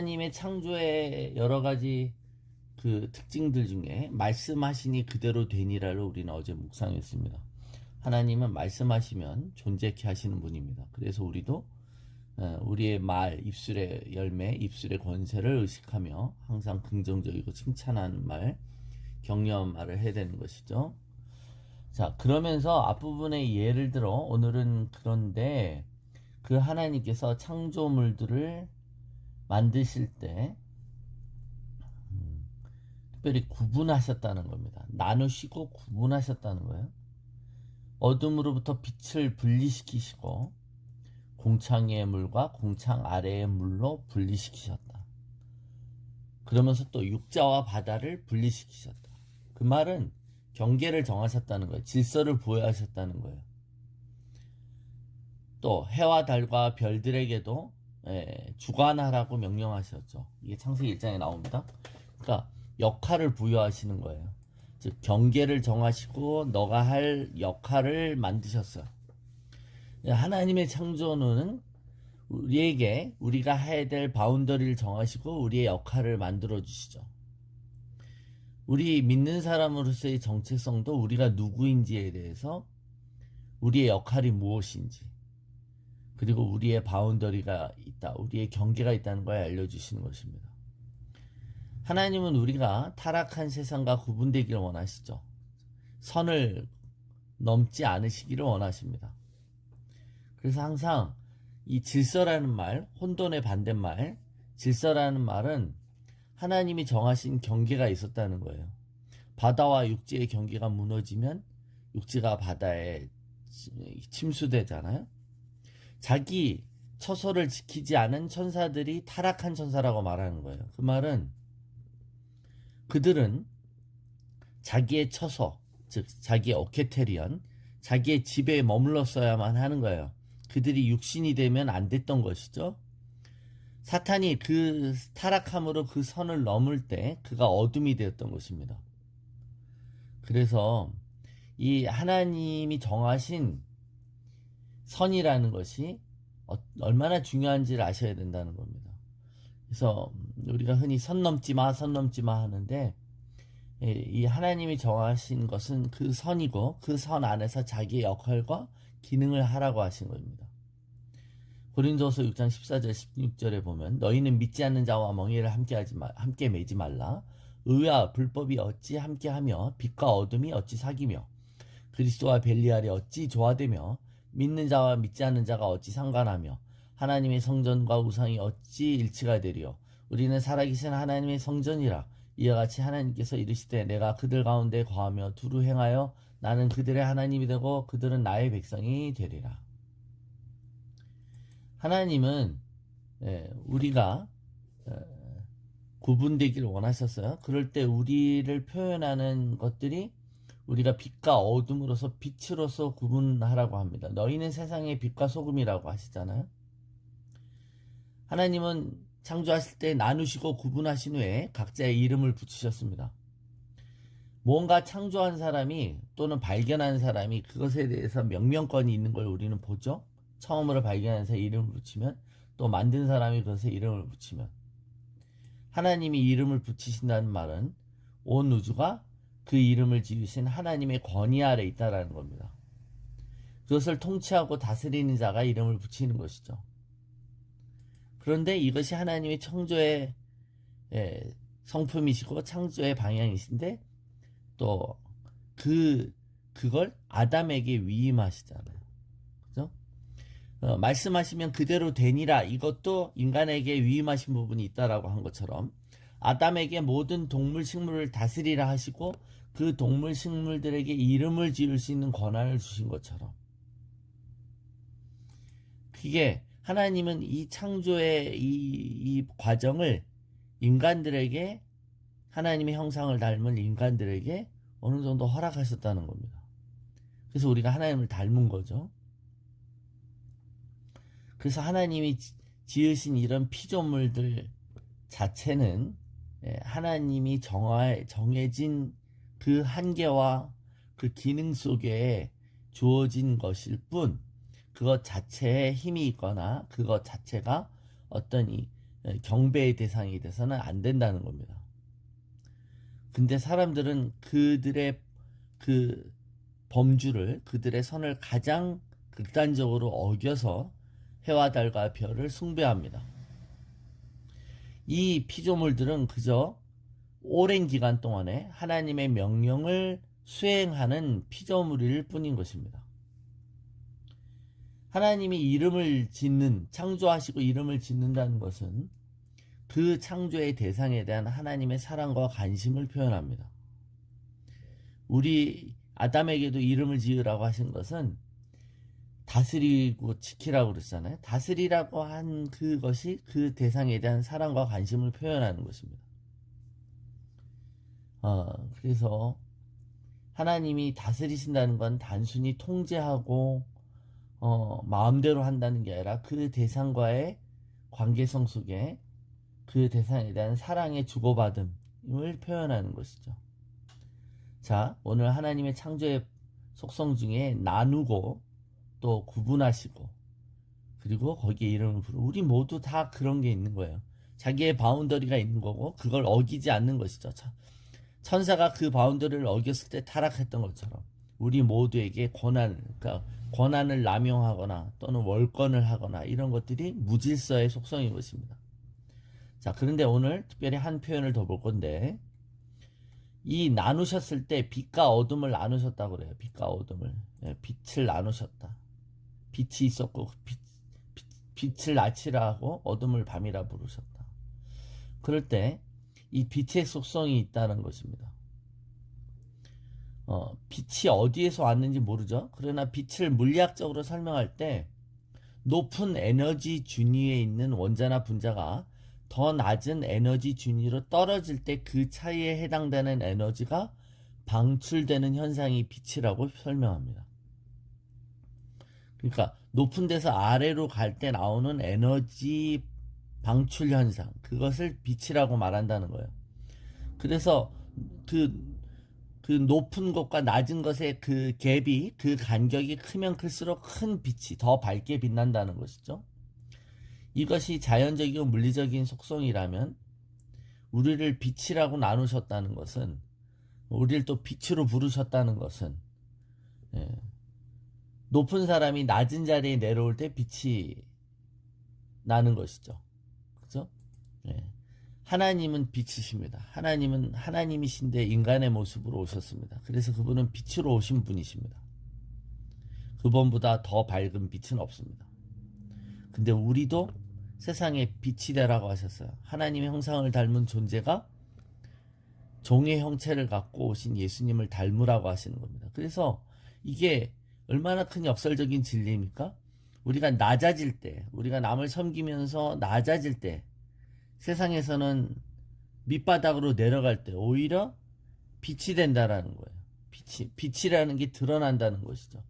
하나님의 창조의 여러 가지 그 특징들 중에 말씀하시니 그대로 되니라를 우리는 어제 묵상했습니다. 하나님은 말씀하시면 존재케 하시는 분입니다. 그래서 우리도 우리의 말, 입술의 열매, 입술의 권세를 의식하며 항상 긍정적이고 칭찬하는 말, 격려한 말을 해야 되는 것이죠. 자, 그러면서 앞부분에 예를 들어 오늘은 그런데 그 하나님께서 창조물들을 만드실 때 특별히 구분하셨다는 겁니다. 나누시고 구분하셨다는 거예요. 어둠으로부터 빛을 분리시키시고 공창 위의 물과 공창 아래의 물로 분리시키셨다. 그러면서 또 육자와 바다를 분리시키셨다. 그 말은 경계를 정하셨다는 거예요. 질서를 부여하셨다는 거예요. 또 해와 달과 별들에게도 주관하라고 명령하셨죠. 이게 창세기 1장에 나옵니다. 그러니까 역할을 부여하시는 거예요. 즉 경계를 정하시고 너가 할 역할을 만드셨어요. 하나님의 창조는 우리에게 우리가 해야 될 바운더리를 정하시고 우리의 역할을 만들어 주시죠. 우리 믿는 사람으로서의 정체성도 우리가 누구인지에 대해서 우리의 역할이 무엇인지 그리고 우리의 바운더리가 있다, 우리의 경계가 있다는 걸 알려주시는 것입니다. 하나님은 우리가 타락한 세상과 구분되기를 원하시죠. 선을 넘지 않으시기를 원하십니다. 그래서 항상 이 질서라는 말, 혼돈의 반대말, 질서라는 말은 하나님이 정하신 경계가 있었다는 거예요. 바다와 육지의 경계가 무너지면 육지가 바다에 침수되잖아요. 자기 처소를 지키지 않은 천사들이 타락한 천사라고 말하는 거예요. 그 말은 그들은 자기의 처소, 즉 자기의 오케테리언, 자기의 집에 머물렀어야만 하는 거예요. 그들이 육신이 되면 안 됐던 것이죠. 사탄이 그 타락함으로 그 선을 넘을 때 그가 어둠이 되었던 것입니다. 그래서 이 하나님이 정하신 선이라는 것이 얼마나 중요한지를 아셔야 된다는 겁니다. 그래서 우리가 흔히 선 넘지 마, 선 넘지 마 하는데 이 하나님이 정하신 것은 그 선이고 그 선 안에서 자기의 역할과 기능을 하라고 하신 겁니다. 고린도서 6장 14절 16절에 보면 너희는 믿지 않는 자와 멍에를 함께 매지 말라. 의와 불법이 어찌 함께하며 빛과 어둠이 어찌 사귀며 그리스도와 벨리알이 어찌 조화되며 믿는 자와 믿지 않는 자가 어찌 상관하며 하나님의 성전과 우상이 어찌 일치가 되리요. 우리는 살아계신 하나님의 성전이라. 이와 같이 하나님께서 이르시되 내가 그들 가운데 거하며 두루 행하여 나는 그들의 하나님이 되고 그들은 나의 백성이 되리라. 하나님은 우리가 구분되기를 원하셨어요. 그럴 때 우리를 표현하는 것들이 우리가 빛과 어둠으로서 빛으로서 구분하라고 합니다. 너희는 세상의 빛과 소금이라고 하시잖아요. 하나님은 창조하실 때 나누시고 구분하신 후에 각자의 이름을 붙이셨습니다. 뭔가 창조한 사람이 또는 발견한 사람이 그것에 대해서 명명권이 있는 걸 우리는 보죠. 처음으로 발견해서 이름을 붙이면 또 만든 사람이 그것에 이름을 붙이면 하나님이 이름을 붙이신다는 말은 온 우주가 그 이름을 지으신 하나님의 권위 아래 있다라는 겁니다. 그것을 통치하고 다스리는 자가 이름을 붙이는 것이죠. 그런데 이것이 하나님의 창조의 성품이시고 창조의 방향이신데 또 그걸 아담에게 위임하시잖아요. 그죠? 말씀하시면 그대로 되니라. 이것도 인간에게 위임하신 부분이 있다라고 한 것처럼 아담에게 모든 동물 식물을 다스리라 하시고 그 동물 식물들에게 이름을 지을 수 있는 권한을 주신 것처럼 그게 하나님은 이 창조의 이 과정을 인간들에게 하나님의 형상을 닮은 인간들에게 어느 정도 허락하셨다는 겁니다. 그래서 우리가 하나님을 닮은 거죠. 그래서 하나님이 지으신 이런 피조물들 자체는 하나님이 정해진 그 한계와 그 기능 속에 주어진 것일 뿐 그것 자체에 힘이 있거나 그것 자체가 어떤 이 경배의 대상이 돼서는 안 된다는 겁니다. 근데 사람들은 그들의 그 범주를, 그들의 선을 가장 극단적으로 어겨서 해와 달과 별을 숭배합니다. 이 피조물들은 그저 오랜 기간 동안에 하나님의 명령을 수행하는 피조물일 뿐인 것입니다. 하나님이 이름을 짓는, 창조하시고 이름을 짓는다는 것은 그 창조의 대상에 대한 하나님의 사랑과 관심을 표현합니다. 우리 아담에게도 이름을 지으라고 하신 것은 다스리고 지키라고 그랬잖아요. 다스리라고 한 그것이 그 대상에 대한 사랑과 관심을 표현하는 것입니다. 그래서 하나님이 다스리신다는 건 단순히 통제하고 마음대로 한다는 게 아니라 그 대상과의 관계성 속에 그 대상에 대한 사랑의 주고받음을 표현하는 것이죠. 자, 오늘 하나님의 창조의 속성 중에 나누고 또 구분하시고 그리고 거기에 이름을 부르고, 우리 모두 다 그런 게 있는 거예요. 자기의 바운더리가 있는 거고 그걸 어기지 않는 것이죠. 천사가 그 바운더리를 어겼을 때 타락했던 것처럼 우리 모두에게 그러니까 권한을 남용하거나 또는 월권을 하거나 이런 것들이 무질서의 속성인 것입니다. 자, 그런데 오늘 특별히 한 표현을 더 볼 건데, 이 나누셨을 때 빛과 어둠을 나누셨다고 그래요. 빛과 어둠을. 빛을 나누셨다. 빛이 있었고 빛을 낮이라 하고 어둠을 밤이라 부르셨다. 그럴 때 이 빛의 속성이 있다는 것입니다. 빛이 어디에서 왔는지 모르죠. 그러나 빛을 물리학적으로 설명할 때 높은 에너지 준위에 있는 원자나 분자가 더 낮은 에너지 준위로 떨어질 때 그 차이에 해당되는 에너지가 방출되는 현상이 빛이라고 설명합니다. 그러니까 높은 데서 아래로 갈 때 나오는 에너지 방출 현상, 그것을 빛이라고 말한다는 거예요. 그래서 그 높은 것과 낮은 것의 그 갭이, 그 간격이 크면 클수록 큰 빛이 더 밝게 빛난다는 것이죠. 이것이 자연적이고 물리적인 속성이라면 우리를 빛이라고 나누셨다는 것은, 우리를 또 빛으로 부르셨다는 것은, 높은 사람이 낮은 자리에 내려올 때 빛이 나는 것이죠. 그죠? 하나님은 빛이십니다. 하나님은 하나님이신데 인간의 모습으로 오셨습니다. 그래서 그분은 빛으로 오신 분이십니다. 그분보다 더 밝은 빛은 없습니다. 근데 우리도 세상에 빛이 되라고 하셨어요. 하나님의 형상을 닮은 존재가 종의 형체를 갖고 오신 예수님을 닮으라고 하시는 겁니다. 그래서 이게 얼마나 큰 역설적인 진리입니까? 우리가 낮아질 때, 우리가 남을 섬기면서 낮아질 때, 세상에서는 밑바닥으로 내려갈 때 오히려 빛이 된다라는 거예요. 빛이라는 게 드러난다는 것이죠.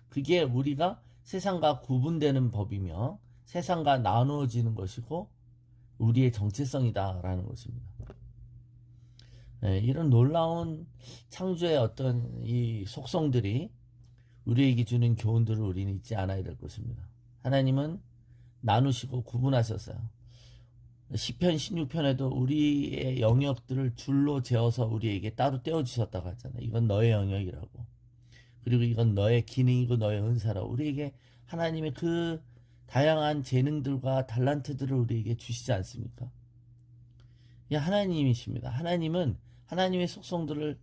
그게 우리가 세상과 구분되는 법이며 세상과 나누어지는 것이고 우리의 정체성이다라는 것입니다. 이런 놀라운 창조의 어떤 이 속성들이 우리에게 주는 교훈들을 우리는 잊지 않아야 될 것입니다. 하나님은 나누시고 구분하셨어요. 시편 16편에도 우리의 영역들을 줄로 재어서 우리에게 따로 떼어주셨다고 하잖아요. 이건 너의 영역이라고. 그리고 이건 너의 기능이고 너의 은사라고. 우리에게 하나님의 그 다양한 재능들과 달란트들을 우리에게 주시지 않습니까? 이 하나님이십니다. 하나님은 하나님의 속성들을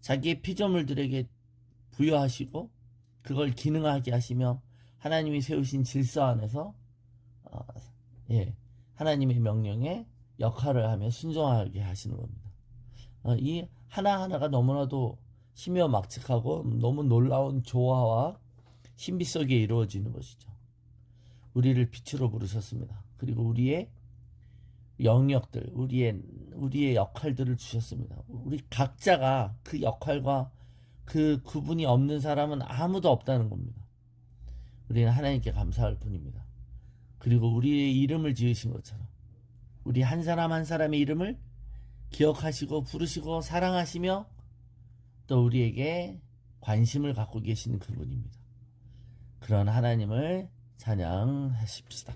자기의 피조물들에게 부여하시고 그걸 기능하게 하시며 하나님이 세우신 질서 안에서 하나님의 명령에 역할을 하며 순종하게 하시는 겁니다. 이 하나하나가 너무나도 심요막측하고 너무 놀라운 조화와 신비 속에 이루어지는 것이죠. 우리를 빛으로 부르셨습니다. 그리고 우리의 영역들, 우리의 역할들을 주셨습니다. 우리 각자가 그 역할과 그 구분이 없는 사람은 아무도 없다는 겁니다. 우리는 하나님께 감사할 뿐입니다. 그리고 우리의 이름을 지으신 것처럼 우리 한 사람 한 사람의 이름을 기억하시고 부르시고 사랑하시며 또 우리에게 관심을 갖고 계시는 그분입니다. 그런 하나님을 찬양하십시다.